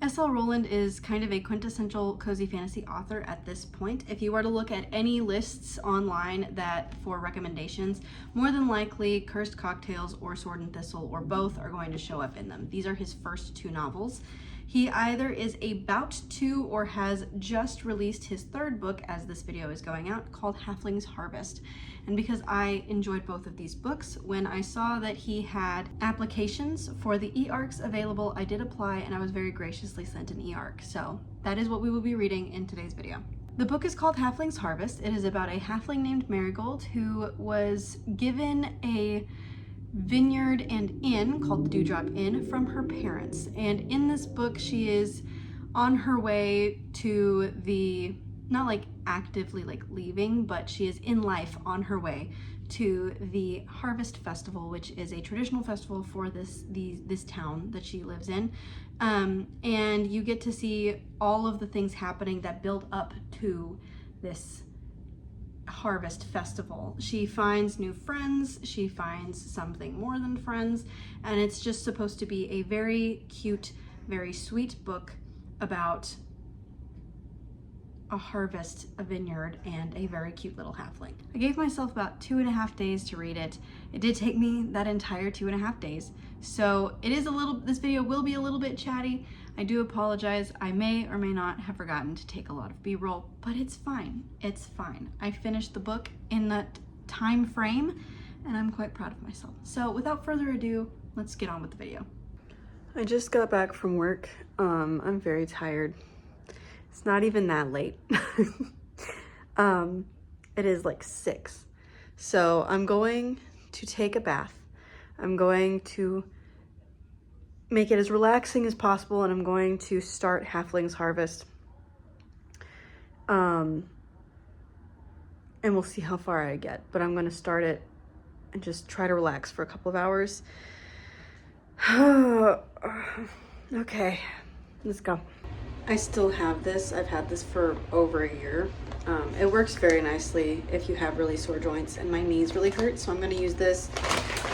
SL Rowland is kind of a quintessential cozy fantasy author at this point. If you were to look at any lists online that for recommendations, more than likely Cursed Cocktails or Sword and Thistle or both are going to show up in them. These are his first two novels. He either is about to or has just released his third book as this video is going out, called Halflings Harvest. And because I enjoyed both of these books, when I saw that he had applications for the e-arcs available, I did apply and I was very graciously sent an e-arc. So that is what we will be reading in today's video. The book is called Halflings Harvest. It is about a halfling named Marigold who was given a vineyard and inn called the Dewdrop Inn from her parents. And in this book, she is on her way to the, not like actively like leaving, but she is in life on her way to the Harvest Festival, which is a traditional festival for this town that she lives in. And you get to see all of the things happening that build up to this Harvest Festival. She finds new friends, she finds something more than friends, and it's just supposed to be a very cute, very sweet book about a harvest, a vineyard, and a very cute little halfling. I gave myself about 2.5 days to read it. It did take me that entire 2.5 days. So it is this video will be a little bit chatty. I do apologize. I may or may not have forgotten to take a lot of B-roll, but it's fine. It's fine. I finished the book in that time frame and I'm quite proud of myself. So without further ado, let's get on with the video. I just got back from work. I'm very tired. It's not even that late. It is like 6. So I'm going to take a bath. I'm going to make it as relaxing as possible, and I'm going to start Halflings Harvest. And we'll see how far I get, but I'm going to start it and just try to relax for a couple of hours. Okay, let's go. I still have this. I've had this for over a year. It works very nicely if you have really sore joints, and my knees really hurt, so I'm going to use this.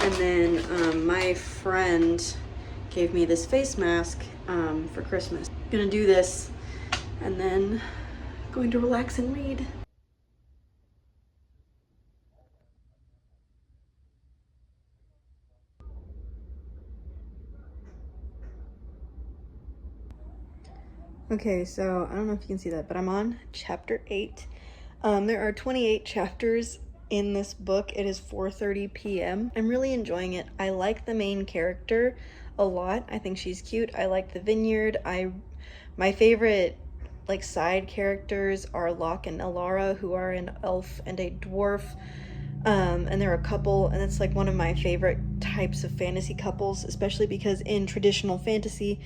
And then my friend gave me this face mask for Christmas. I'm gonna do this and then going to relax and read. Okay, so I don't know if you can see that, but I'm on chapter 8. There are 28 chapters in this book. It is 4:30 p.m. I'm really enjoying it. I like the main character a lot. I think she's cute. I like the vineyard. My favorite like side characters are Locke and Elara, who are an elf and a dwarf. And they're a couple, and it's like one of my favorite types of fantasy couples, especially because in traditional fantasy,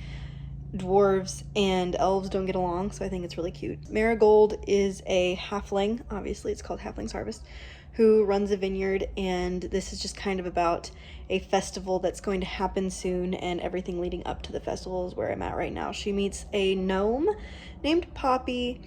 dwarves and elves don't get along, so I think it's really cute. Marigold is a halfling, obviously it's called Halflings Harvest, who runs a vineyard, and this is just kind of about a festival that's going to happen soon, and everything leading up to the festival is where I'm at right now. She meets a gnome named Poppy,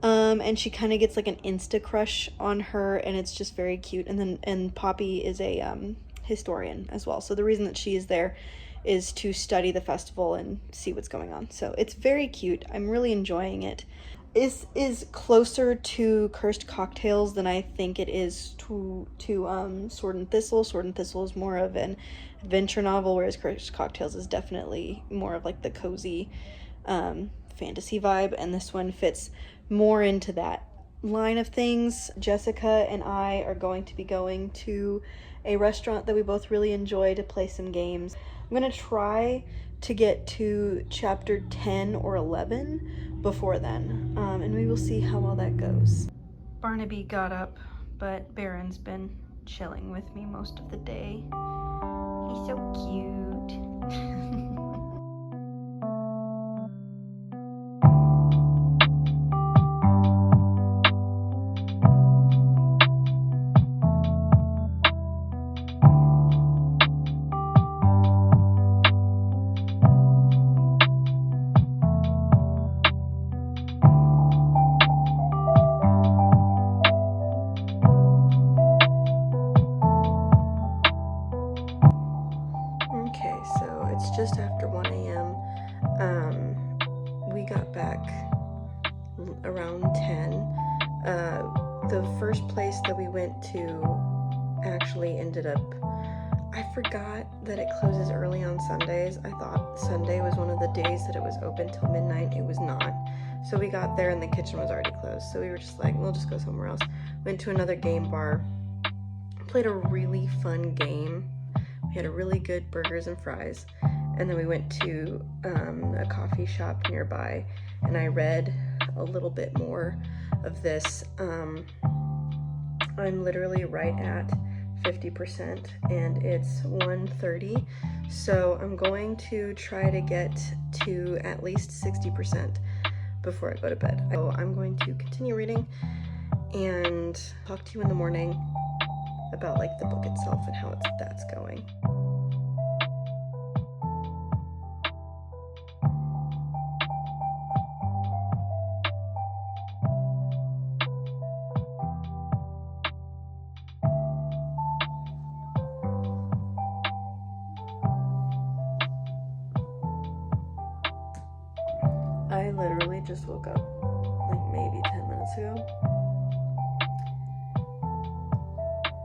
and she kind of gets like an insta crush on her, and it's just very cute. And Poppy is a historian as well, so the reason that she is there is to study the festival and see what's going on. So it's very cute. I'm really enjoying it. This is closer to Cursed Cocktails than I think it is to Sword and Thistle. Sword and Thistle is more of an adventure novel, whereas Cursed Cocktails is definitely more of like the cozy fantasy vibe, and this one fits more into that line of things. Jessica and I are going to be going to a restaurant that we both really enjoy to play some games. I'm gonna try to get to chapter 10 or 11 before then, and we will see how well that goes. Barnaby got up, but Baron's been chilling with me most of the day. He's so cute. Just after we got back around 10. The first place that we went to actually ended up, I forgot that it closes early on Sundays. I thought Sunday was one of the days that it was open till midnight. It was not. So we got there and the kitchen was already closed. So we were just like, we'll just go somewhere else. Went to another game bar, played a really fun game. We had a really good burgers and fries. And then we went to a coffee shop nearby, and I read a little bit more of this. I'm literally right at 50% and it's 1:30, so I'm going to try to get to at least 60% before I go to bed. So I'm going to continue reading and talk to you in the morning about like the book itself and how that's going. I literally just woke up like maybe 10 minutes ago.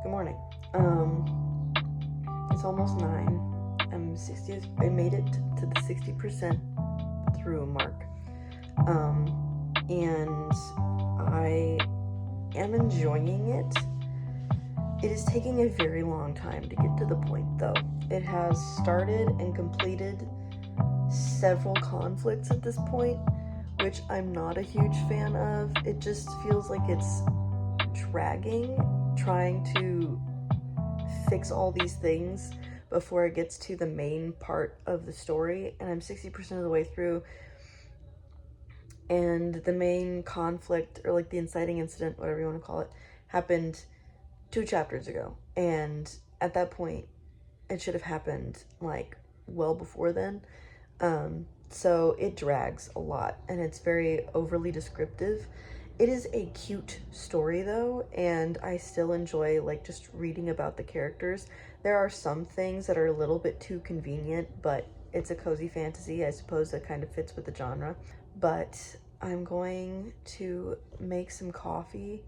Good morning. It's almost 9. I'm 60. I made it to the 60% through mark. And I am enjoying it. It is taking a very long time to get to the point though. It has started and completed several conflicts at this point, which I'm not a huge fan of. It just feels like it's dragging, trying to fix all these things before it gets to the main part of the story, and I'm 60% of the way through, and the main conflict, or like the inciting incident, whatever you want to call it, happened 2 chapters ago, and at that point it should have happened like well before then. So it drags a lot and it's very overly descriptive. It is a cute story though, and I still enjoy like just reading about the characters. There are some things that are a little bit too convenient, but it's a cozy fantasy. I suppose that kind of fits with the genre. But I'm going to make some coffee,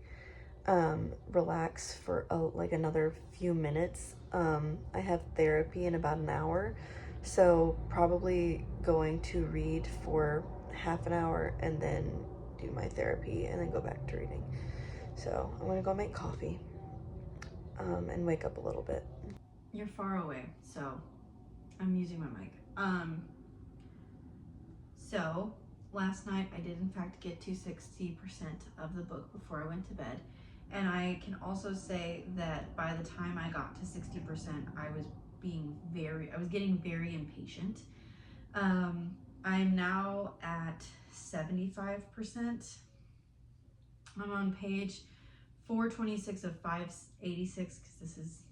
relax for like another few minutes. I have therapy in about an hour, so probably going to read for half an hour and then do my therapy and then go back to reading. So I'm gonna go make coffee and wake up a little bit. You're far away, so I'm using my mic. So last night I did in fact get to 60% of the book before I went to bed. And I can also say that by the time I got to 60%, I was getting very impatient. I'm now at 75%. I'm on page 426 of 586 because this is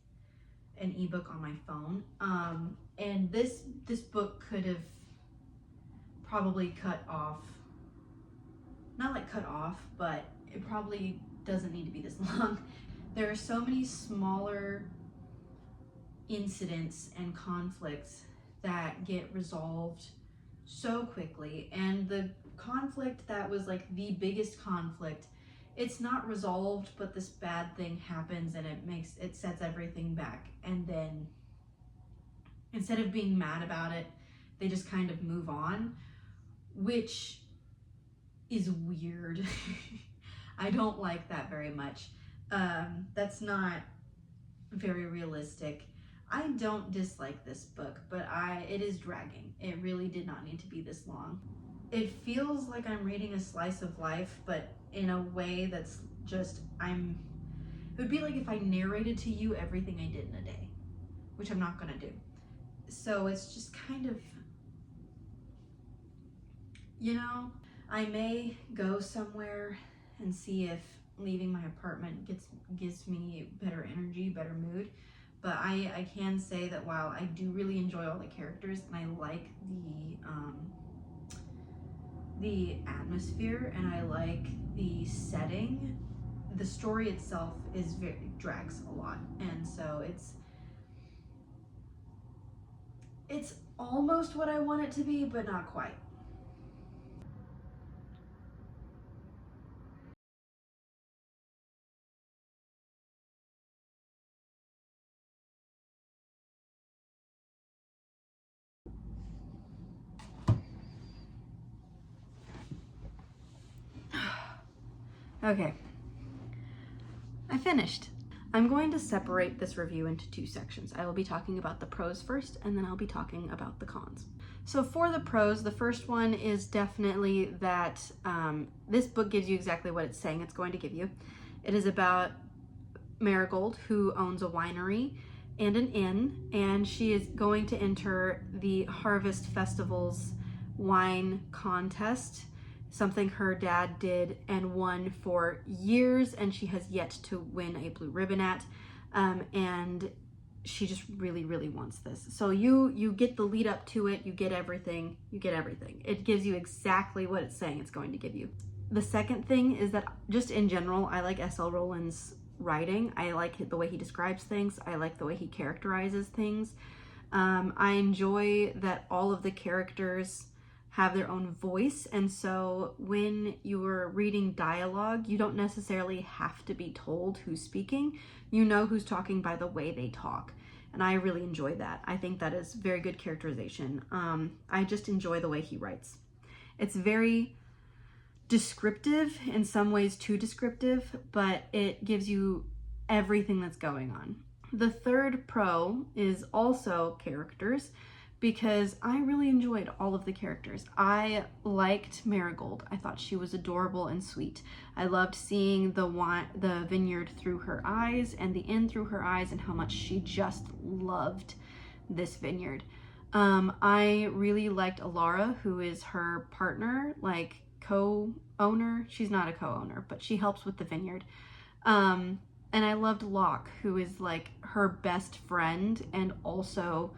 an ebook on my phone. And this book could have probably cut off, not like cut off, but it probably doesn't need to be this long. There are so many smaller incidents and conflicts that get resolved so quickly, and the conflict that was like the biggest conflict, it's not resolved, but this bad thing happens and it sets everything back, and then instead of being mad about it, they just kind of move on, which is weird. I don't like that very much. That's not very realistic. I don't dislike this book, but it is dragging. It really did not need to be this long. It feels like I'm reading a slice of life, but in a way that's just, it would be like if I narrated to you everything I did in a day, which I'm not gonna do. So it's just kind of, I may go somewhere and see if leaving my apartment gives me better energy, better mood. But I can say that while I do really enjoy all the characters and I like the atmosphere and I like the setting, the story itself drags a lot, and so it's almost what I want it to be, but not quite. Okay, I finished. I'm going to separate this review into two sections. I will be talking about the pros first, and then I'll be talking about the cons. So for the pros, the first one is definitely that this book gives you exactly what it's saying it's going to give you. It is about Marigold, who owns a winery and an inn, and she is going to enter the Harvest Festival's wine contest, something her dad did and won for years, and she has yet to win a blue ribbon at, and she just really, really wants this. So you get the lead up to it, you get everything. It gives you exactly what it's saying it's going to give you. The second thing is that just in general, I like SL Rowlands' writing. I like the way he describes things. I like the way he characterizes things. I enjoy that all of the characters have their own voice, and so when you're reading dialogue, you don't necessarily have to be told who's speaking. You know who's talking by the way they talk, and I really enjoy that. I think that is very good characterization. I just enjoy the way he writes. It's very descriptive, in some ways too descriptive, but it gives you everything that's going on. The third pro is also characters, because I really enjoyed all of the characters. I liked Marigold. I thought she was adorable and sweet. I loved seeing the vineyard through her eyes and the inn through her eyes, and how much she just loved this vineyard. I really liked Alara, who is her partner, like co-owner. She's not a co-owner, but she helps with the vineyard. And I loved Locke, who is like her best friend and also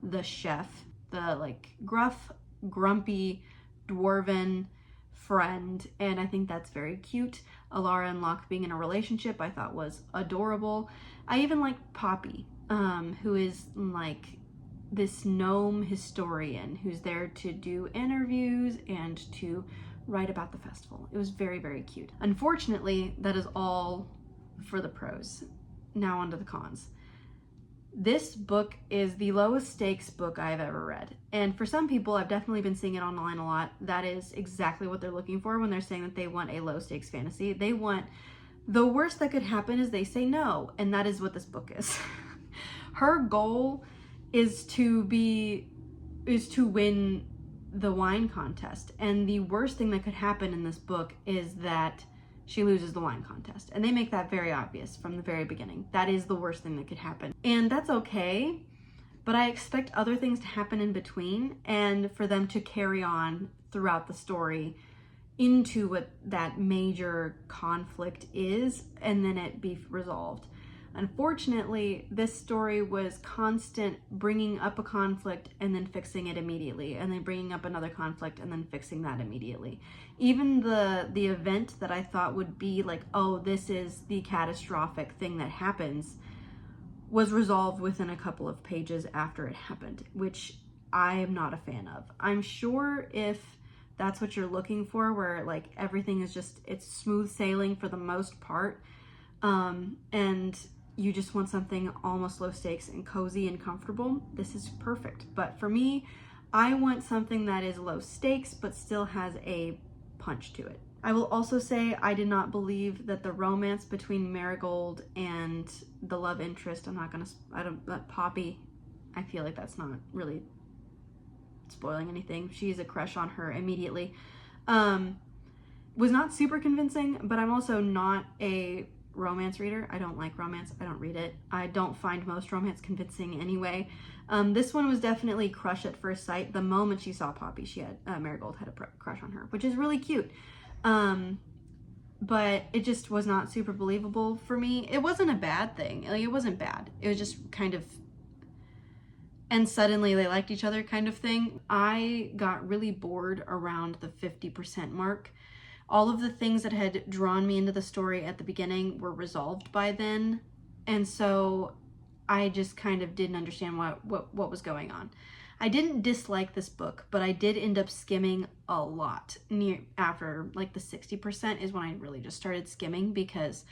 the chef, the like gruff, grumpy, dwarven friend, and I think that's very cute. Alara and Locke being in a relationship I thought was adorable. I even like Poppy, who is like this gnome historian who's there to do interviews and to write about the festival. It was very, very cute. Unfortunately, that is all for the pros. Now on to the cons. This book is the lowest stakes book I've ever read. And for some people, I've definitely been seeing it online a lot. That is exactly what they're looking for when they're saying that they want a low stakes fantasy. They want the worst that could happen is they say no. And that is what this book is. Her goal is to win the wine contest. And the worst thing that could happen in this book is that she loses the wine contest. And they make that very obvious from the very beginning. That is the worst thing that could happen. And that's okay, but I expect other things to happen in between and for them to carry on throughout the story into what that major conflict is, and then it be resolved. Unfortunately, this story was constant bringing up a conflict and then fixing it immediately, and then bringing up another conflict and then fixing that immediately. Even the event that I thought would be like, oh, this is the catastrophic thing that happens, was resolved within a couple of pages after it happened, which I am not a fan of. I'm sure if that's what you're looking for, where like everything is just, it's smooth sailing for the most part, and you just want something almost low stakes and cozy and comfortable, this is perfect. But for me, I want something that is low stakes but still has a punch to it. I will also say I did not believe that the romance between Marigold and the love interest, Poppy, I feel like that's not really spoiling anything. She's a crush on her immediately. Was not super convincing, but I'm also not a romance reader. I don't like romance. I don't read it. I don't find most romance convincing anyway. This one was definitely crush at first sight. The moment she saw Poppy, she had Marigold had a crush on her, which is really cute. But it just was not super believable for me. It wasn't a bad thing. Like, it wasn't bad. It was just kind of, and suddenly they liked each other kind of thing. I got really bored around the 50% mark. All of the things that had drawn me into the story at the beginning were resolved by then. And so I just kind of didn't understand what was going on. I didn't dislike this book, but I did end up skimming a lot. After like the 60% is when I really just started skimming, because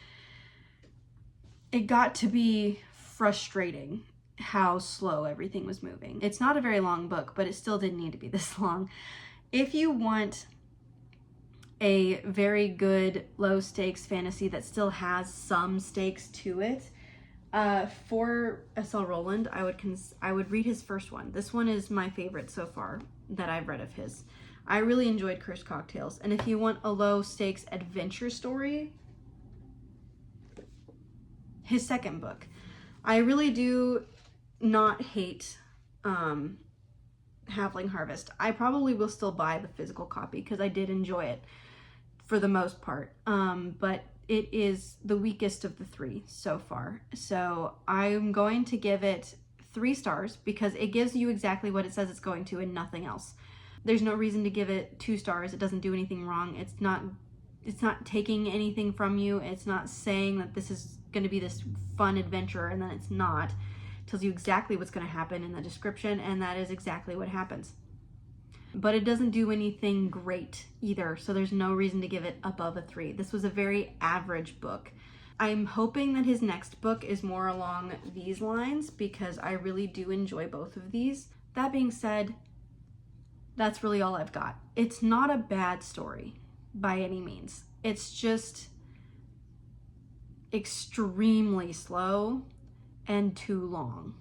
it got to be frustrating how slow everything was moving. It's not a very long book, but it still didn't need to be this long. If you want a very good low stakes fantasy that still has some stakes to it. For SL Rowland, I would read his first one. This one is my favorite so far that I've read of his. I really enjoyed Cursed Cocktails, and if you want a low stakes adventure story, his second book. I really do not hate Halfling Harvest. I probably will still buy the physical copy because I did enjoy it for the most part, but it is the weakest of the three so far. So I'm going to give it 3 stars because it gives you exactly what it says it's going to and nothing else. There's no reason to give it 2 stars. It doesn't do anything wrong. It's not taking anything from you. It's not saying that this is going to be this fun adventure and then it's not. It tells you exactly what's going to happen in the description, and that is exactly what happens. But it doesn't do anything great either, so there's no reason to give it above a 3. This was a very average book. I'm hoping that his next book is more along these lines because I really do enjoy both of these. That being said, that's really all I've got. It's not a bad story by any means. It's just extremely slow and too long.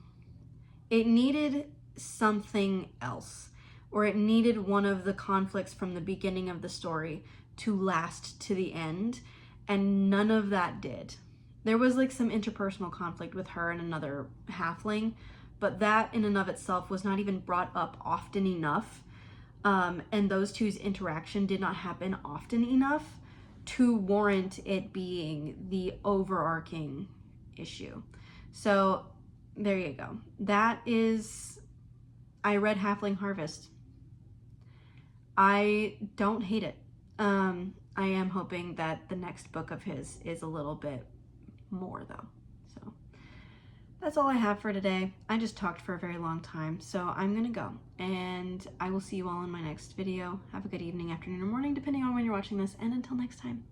It needed something else, or it needed one of the conflicts from the beginning of the story to last to the end, and none of that did. There was like some interpersonal conflict with her and another halfling, but that in and of itself was not even brought up often enough, and those two's interaction did not happen often enough to warrant it being the overarching issue. So there you go. That is, I read Halfling Harvest. I don't hate it. I am hoping that the next book of his is a little bit more though. So that's all I have for today. I just talked for a very long time, so I'm gonna go, and I will see you all in my next video. Have a good evening, afternoon, or morning, depending on when you're watching this, and until next time.